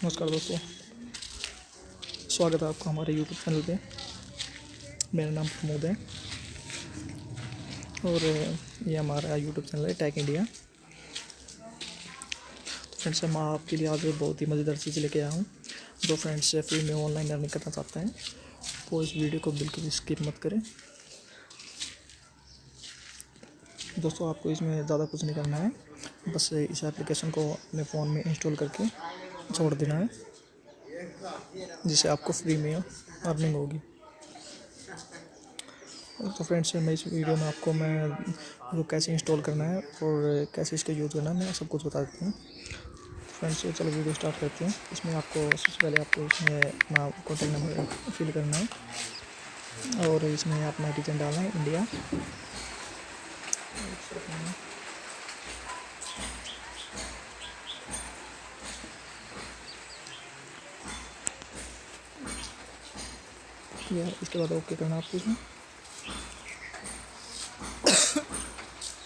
नमस्कार दोस्तों, स्वागत है आपका हमारे यूट्यूब चैनल पे। मेरा नाम प्रमोद है और ये हमारा यूट्यूब चैनल है टेक इंडिया। तो फ्रेंड्स, मैं आपके लिए आज बहुत ही मज़ेदार चीज़ लेके आया हूँ। जो फ्रेंड्स फ्री में ऑनलाइन अर्निंग करना चाहते हैं वो इस वीडियो को बिल्कुल स्किप मत करें। दोस्तों, आपको इसमें ज़्यादा कुछ नहीं करना है, बस इस एप्लीकेशन को अपने फ़ोन में इंस्टॉल करके छोड़ देना है, जिससे आपको फ्री में अर्निंग होगी। तो फ्रेंड्स, मैं इस वीडियो में आपको वो कैसे इंस्टॉल करना है और कैसे इसका यूज़ करना है मैं सब कुछ बता देता हूँ। फ्रेंड्स, चलो वीडियो स्टार्ट करते हैं। इसमें आपको सबसे पहले आपको इसमें अपना कॉन्टैक्ट नंबर फिल करना है और इसमें अपना रीजन डालना है इंडिया। इसके बाद ओके करना है आपको इसमें।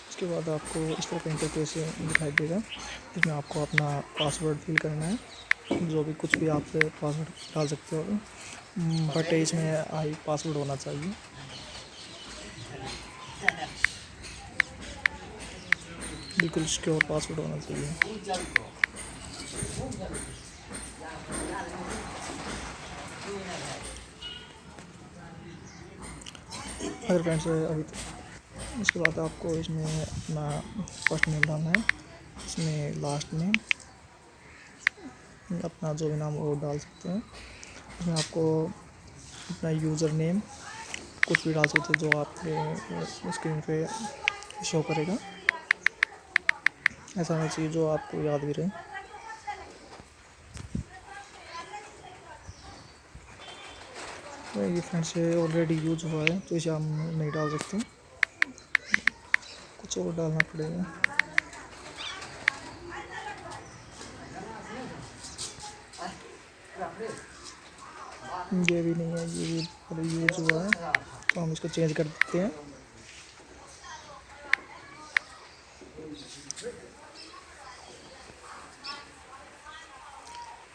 इसके बाद आपको इस तरह का इंटरफेस दिखाई देगा। इसमें आपको अपना पासवर्ड फिल करना है, जो भी कुछ भी आप पासवर्ड डाल सकते हो, बट इसमें आई पासवर्ड होना चाहिए। बिल्कुल सिक्योर पासवर्ड होना चाहिए। अगर फ्रेंड्स अभी इसके बाद आपको इसमें अपना फर्स्ट नेम डालना है, इसमें लास्ट नेम अपना जो भी नाम वो डाल सकते हैं। इसमें आपको अपना यूज़र नेम कुछ भी डाल सकते हैं जो आपके स्क्रीन पे शो करेगा। ऐसा होना चाहिए जो आपको याद भी रहे। तो ये फ्रेंड्स ऑलरेडी यूज हुआ है, तो इसे हम नहीं डाल सकते, कुछ और डालना पड़ेगा। ये भी नहीं है, ये भी पहले यूज हुआ है, तो हम इसको चेंज कर देते हैं।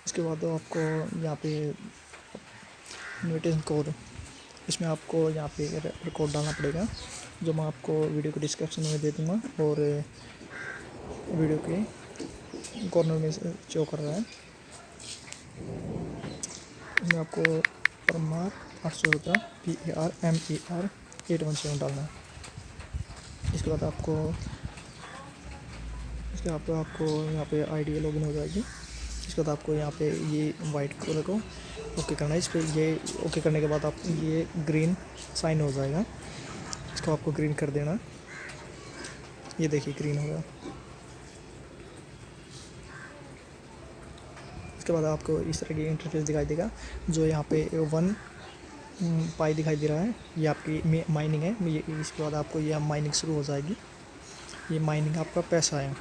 इसके बाद आपको यहाँ पे इनविटेशन कोड, इसमें आपको यहाँ पे कोड डालना पड़ेगा, जो मैं आपको वीडियो के डिस्क्रिप्शन में दे दूँगा और वीडियो के कॉर्नर में शो कर रहा है। इसमें आपको परमार 800 PARMER 817 डालना है। इसके बाद आपको यहाँ पे आईडी लॉगिन हो जाएगी। इसके बाद आपको यहाँ पे ये वाइट कलर को ओके करना है। इस पर ये ओके करने के बाद आप ये ग्रीन साइन हो जाएगा, इसको आपको ग्रीन कर देना। ये देखिए ग्रीन हो गया। इसके बाद आपको इस तरह की इंटरफेस दिखाई देगा, जो यहाँ पे 1 पाई दिखाई दे रहा है, ये आपकी माइनिंग है। ये इसके बाद आपको ये माइनिंग शुरू हो जाएगी। ये माइनिंग आपका पैसा है।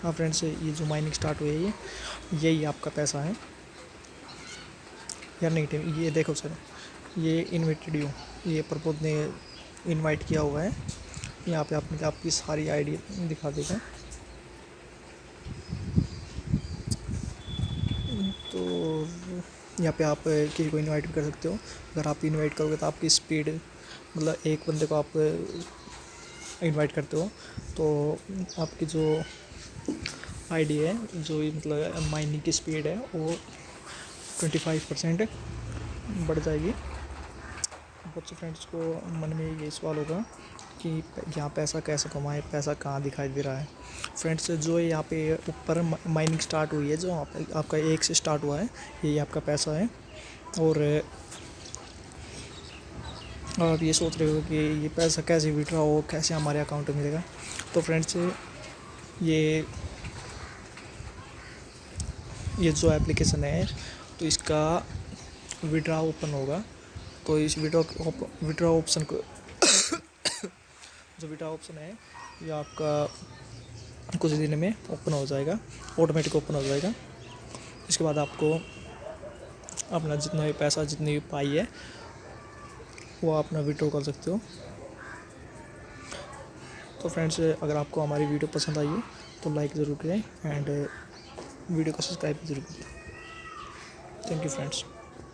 हाँ फ्रेंड्स, ये जो माइनिंग स्टार्ट हुई है यही आपका पैसा है या नहीं टीम। ये देखो सर, ये इनवाइटेड यू, ये प्रपोज ने इनवाइट किया हुआ है। यहाँ पे आपकी सारी आईडी दिखा देगा। तो यहाँ पे आप किसी को इनवाइट भी कर सकते हो। अगर आप इनवाइट करोगे तो आपकी स्पीड, मतलब एक बंदे को आप इनवाइट करते हो तो आपकी जो आईडी है, जो मतलब माइनिंग की स्पीड है, वो 25% बढ़ जाएगी। बहुत से फ्रेंड्स को मन में ये सवाल होगा कि यहाँ पैसा कैसे कमाएं, पैसा कहाँ दिखाई दे रहा है। फ्रेंड्स, जो यहाँ पे ऊपर माइनिंग स्टार्ट हुई है, जो आपका 1 से स्टार्ट हुआ है, ये आपका पैसा है। और आप ये सोच रहे हो कि ये पैसा कैसे विड्रॉ हो, कैसे हमारे अकाउंट में मिलेगा। तो फ्रेंड्स, ये जो एप्लीकेशन है, तो इसका विड्रॉ ओपन होगा। तो इस विड्रॉ ऑप्शन को जो विड्रॉ ऑप्शन है, ये आपका कुछ दिन में ओपन हो जाएगा, ऑटोमेटिक ओपन हो जाएगा। इसके बाद आपको अपना जितना भी पैसा, जितनी भी पाई है, वो अपना विड्रॉ कर सकते हो। तो फ्रेंड्स, अगर आपको हमारी वीडियो पसंद आई है तो लाइक ज़रूर करें एंड वीडियो को सब्सक्राइब ज़रूर करें। Thank you friends.